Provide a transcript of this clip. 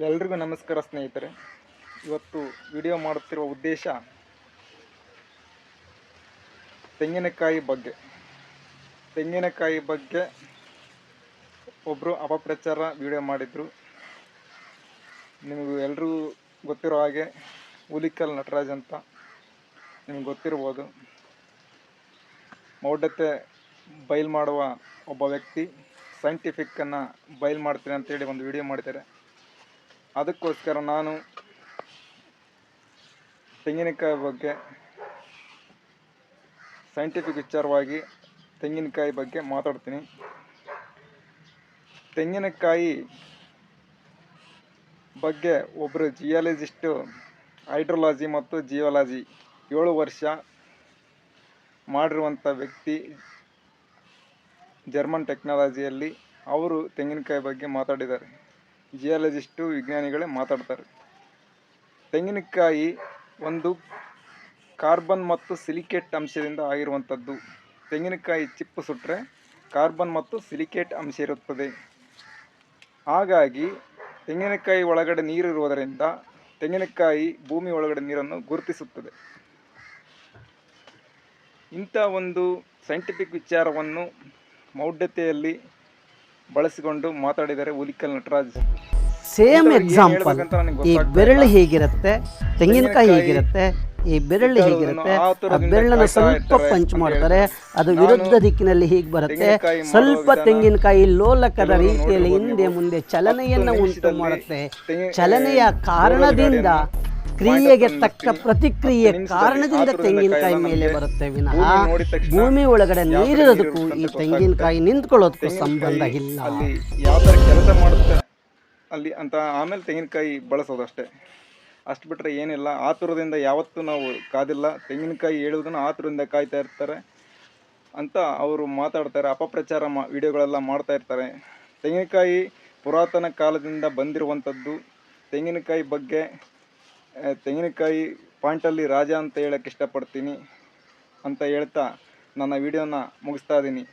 ಎಲ್ರಿಗೂ ನಮಸ್ಕಾರ ಸ್ನೇಹಿತರೆ. ಇವತ್ತು ವಿಡಿಯೋ ಮಾಡುತ್ತಿರುವ ಉದ್ದೇಶ ತೆಂಗಿನಕಾಯಿ ಬಗ್ಗೆ ಒಬ್ಬರು ಅಪಪ್ರಚಾರ ವಿಡಿಯೋ ಮಾಡಿದರು. ನಿಮಗೂ ಎಲ್ರಿಗೂ ಗೊತ್ತಿರೋ ಹಾಗೆ ಹುಲಿಕಲ್ ನಟರಾಜ್ ಅಂತ ನಿಮ್ಗೆ ಗೊತ್ತಿರ್ಬೋದು. ಮೌಢ್ಯತೆ ಬಯಲು ಮಾಡುವ ಒಬ್ಬ ವ್ಯಕ್ತಿ ಸೈಂಟಿಫಿಕ್ಕನ್ನು ಬಯಲು ಮಾಡ್ತೀನಿ ಅಂತೇಳಿ ಒಂದು ವಿಡಿಯೋ ಮಾಡಿದ್ದಾರೆ. ಅದಕ್ಕೋಸ್ಕರ ನಾನು ತೆಂಗಿನಕಾಯಿ ಬಗ್ಗೆ ಸೈಂಟಿಫಿಕ್ ವಿಚಾರವಾಗಿ ತೆಂಗಿನಕಾಯಿ ಬಗ್ಗೆ ಮಾತಾಡ್ತೀನಿ. ತೆಂಗಿನಕಾಯಿ ಬಗ್ಗೆ ಒಬ್ಬರು ಜಿಯಾಲಜಿಸ್ಟು ಹೈಡ್ರೋಲಾಜಿ ಮತ್ತು ಜಿಯಾಲಜಿ 7 ವರ್ಷ ಮಾಡಿರುವಂಥ ವ್ಯಕ್ತಿ ಜರ್ಮನ್ ಟೆಕ್ನಾಲಜಿಯಲ್ಲಿ ಅವರು ತೆಂಗಿನಕಾಯಿ ಬಗ್ಗೆ ಮಾತಾಡಿದ್ದಾರೆ. ಜಿಯಾಲಜಿಸ್ಟು ವಿಜ್ಞಾನಿಗಳೇ ಮಾತಾಡ್ತಾರೆ. ತೆಂಗಿನಕಾಯಿ ಒಂದು ಕಾರ್ಬನ್ ಮತ್ತು ಸಿಲಿಕೇಟ್ ಅಂಶದಿಂದ ಆಗಿರುವಂಥದ್ದು. ತೆಂಗಿನಕಾಯಿ ಚಿಪ್ಪು ಸುಟ್ಟರೆ ಕಾರ್ಬನ್ ಮತ್ತು ಸಿಲಿಕೇಟ್ ಅಂಶ ಇರುತ್ತದೆ. ಹಾಗಾಗಿ ತೆಂಗಿನಕಾಯಿ ಒಳಗಡೆ ನೀರಿರುವುದರಿಂದ ತೆಂಗಿನಕಾಯಿ ಭೂಮಿ ಒಳಗಡೆ ನೀರನ್ನು ಗುರುತಿಸುತ್ತದೆ. ಇಂಥ ಒಂದು ಸೈಂಟಿಫಿಕ್ ವಿಚಾರವನ್ನು ಮೌಢ್ಯತೆಯಲ್ಲಿ ಬಳಸಿಕೊಂಡು ಮಾತಾಡಿದರೆ ಹುಲಿಕಲ್ ನಟರಾಜ್. ಸೇಮ್ ಎಕ್ಸಾಂಪಲ್, ಈ ಬೆರಳು ಹೇಗಿರುತ್ತೆ, ತೆಂಗಿನಕಾಯಿ ಹೇಗಿರುತ್ತೆ, ಈ ಬೆರಳು ಹೇಗಿರುತ್ತೆ, ಆ ಬೆರಳನ್ನು ಸ್ವಲ್ಪ ಪಂಚ್ ಮಾಡ್ತಾರೆ, ಅದು ವಿರುದ್ಧ ದಿಕ್ಕಿನಲ್ಲಿ ಹೀಗೆ ಬರುತ್ತೆ. ಸ್ವಲ್ಪ ತೆಂಗಿನಕಾಯಿ ಲೋಲಕದ ರೀತಿಯಲ್ಲಿ ಹಿಂದೆ ಮುಂದೆ ಚಲನೆಯನ್ನು ಉಂಟು ಮಾಡುತ್ತೆ. ಚಲನೆಯ ಕಾರಣದಿಂದ ಕ್ರಿಯೆಗೆ ತಕ್ಕ ಪ್ರತಿಕ್ರಿಯೆ ಕಾರಣದಿಂದ ತೆಂಗಿನಕಾಯಿ ಮೇಲೆ ಬರುತ್ತೆ ವಿನಃ ಭೂಮಿ ಒಳಗಡೆ ನೀರಿರೋದಕ್ಕೂ ಈ ತೆಂಗಿನಕಾಯಿ ನಿಂತ್ಕೊಳ್ಳೋದಕ್ಕೂ ಸಂಬಂಧ ಇಲ್ಲ. ಅಲ್ಲಿ ಯಾವ ಥರ ಕೆಲಸ ಮಾಡುತ್ತೆ ಅಲ್ಲಿ ಅಂತ ಆಮೇಲೆ ತೆಂಗಿನಕಾಯಿ ಬಳಸೋದು ಅಷ್ಟು ಬಿಟ್ಟರೆ ಏನಿಲ್ಲ. ಆತುರದಿಂದ ಯಾವತ್ತೂ ನಾವು ಕಾದಿಲ್ಲ. ತೆಂಗಿನಕಾಯಿ ಹೇಳುವುದನ್ನು ಆತುರದಿಂದ ಕಾಯ್ತಾ ಇರ್ತಾರೆ ಅಂತ ಅವರು ಮಾತಾಡ್ತಾರೆ. ಅಪಪ್ರಚಾರ ವಿಡಿಯೋಗಳೆಲ್ಲ ಮಾಡ್ತಾ ಇರ್ತಾರೆ. ತೆಂಗಿನಕಾಯಿ ಪುರಾತನ ಕಾಲದಿಂದ ಬಂದಿರುವಂಥದ್ದು. ತೆಂಗಿನಕಾಯಿ ಬಗ್ಗೆ ತೆಂಗಿನಕಾಯಿ ಪಾಯಿಂಟಲ್ಲಿ ರಾಜ ಅಂತ ಹೇಳೋಕ್ಕೆ ಇಷ್ಟಪಡ್ತೀನಿ ಅಂತ ಹೇಳ್ತಾ ನನ್ನ ವಿಡಿಯೋನ ಮುಗಿಸ್ತಾ ಇದ್ದೀನಿ.